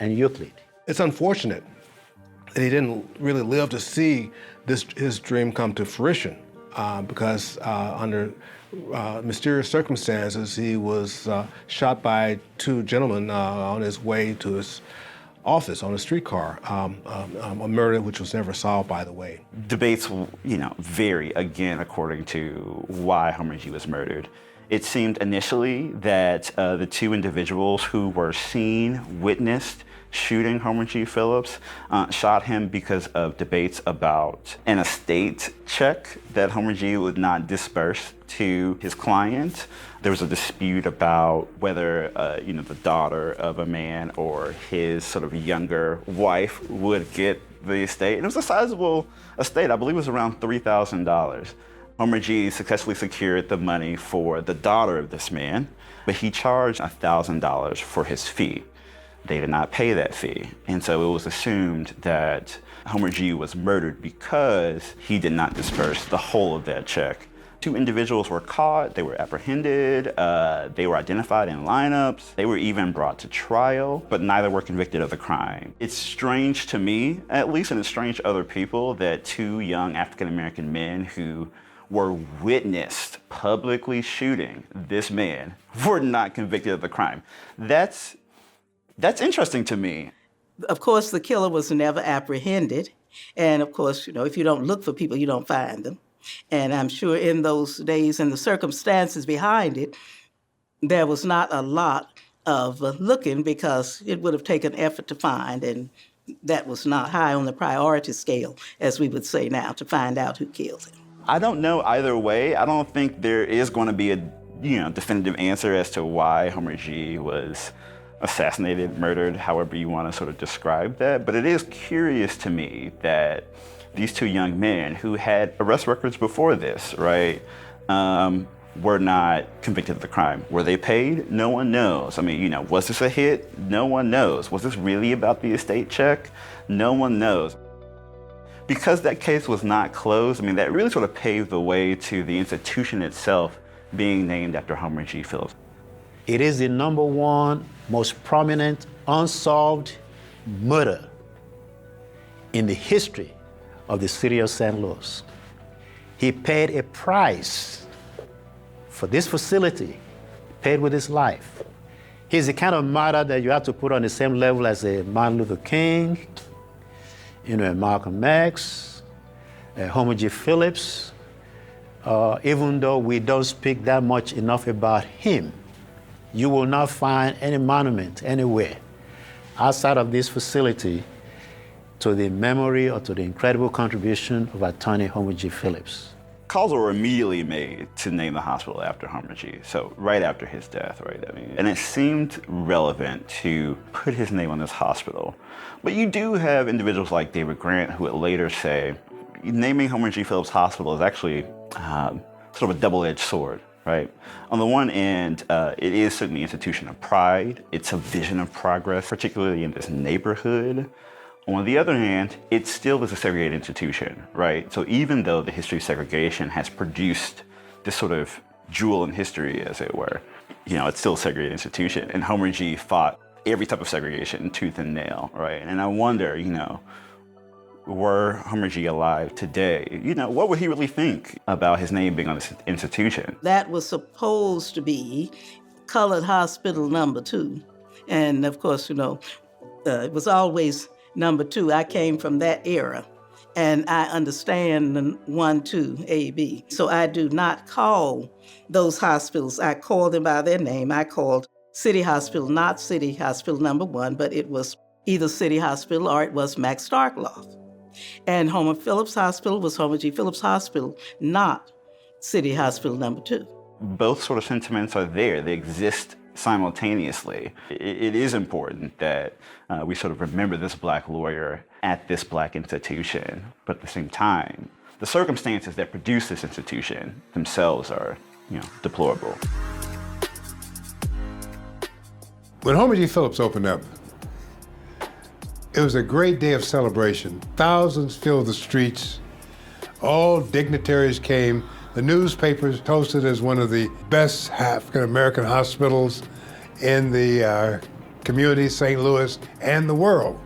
and Euclid. It's unfortunate that he didn't really live to see his dream come to fruition because under mysterious circumstances, he was shot by two gentlemen on his way to his office on a streetcar, a murder which was never solved, by the way. Debates, vary, again, according to why Homer G. was murdered. It seemed initially that the two individuals who were seen, witnessed, shooting Homer G. Phillips shot him because of debates about an estate check that Homer G. would not disperse to his client. There was a dispute about whether, the daughter of a man or his sort of younger wife would get the estate. And it was a sizable estate. I believe it was around $3,000. Homer G. successfully secured the money for the daughter of this man, but he charged $1,000 for his fee. They did not pay that fee. And so it was assumed that Homer G. was murdered because he did not disperse the whole of that check. Two individuals were caught, they were apprehended, they were identified in lineups, they were even brought to trial, but neither were convicted of the crime. It's strange to me, at least, and it's strange to other people, that two young African-American men who were witnessed publicly shooting this man were not convicted of the crime. That's interesting to me. Of course, the killer was never apprehended. And of course, if you don't look for people, you don't find them. And I'm sure in those days and the circumstances behind it, there was not a lot of looking because it would have taken effort to find. And that was not high on the priority scale, as we would say now, to find out who killed him. I don't know either way. I don't think there is going to be a definitive answer as to why Homer G. was assassinated, murdered, however you want to sort of describe that. But it is curious to me that these two young men who had arrest records before this, right, were not convicted of the crime. Were they paid? No one knows. I mean, was this a hit? No one knows. Was this really about the estate check? No one knows. Because that case was not closed, that really sort of paved the way to the institution itself being named after Homer G. Phillips. It is the number one most prominent unsolved murder in the history of the city of St. Louis. He paid a price for this facility, paid with his life. He's the kind of murder that you have to put on the same level as a Martin Luther King, a Malcolm X, a Homer G. Phillips, even though we don't speak that much enough about him. You will not find any monument anywhere outside of this facility to the memory or to the incredible contribution of attorney Homer G. Phillips. Calls were immediately made to name the hospital after Homer G. So right after his death, right? And it seemed relevant to put his name on this hospital. But you do have individuals like David Grant who would later say, naming Homer G. Phillips Hospital is actually sort of a double-edged sword, right? On the one end, it is certainly an institution of pride. It's a vision of progress, particularly in this neighborhood. On the other hand, it still is a segregated institution, right? So even though the history of segregation has produced this sort of jewel in history, as it were, it's still a segregated institution. And Homer G. fought every type of segregation tooth and nail, right? And I wonder, were Homer G. alive today, what would he really think about his name being on this institution? That was supposed to be Colored Hospital number 2. And of course, it was always number 2. I came from that era, and I understand the 1, 2, A, B. So I do not call those hospitals, I call them by their name. I called City Hospital, not City Hospital number 1, but it was either City Hospital or it was Max Starkloff. And Homer Phillips Hospital was Homer G. Phillips Hospital, not City Hospital number 2. Both sort of sentiments are there. They exist simultaneously. It is important that we sort of remember this Black lawyer at this Black institution, but at the same time, the circumstances that produce this institution themselves are, deplorable. When Homer G. Phillips opened up, it was a great day of celebration. Thousands filled the streets. All dignitaries came. The newspapers toasted as one of the best African-American hospitals in the community, St. Louis, and the world.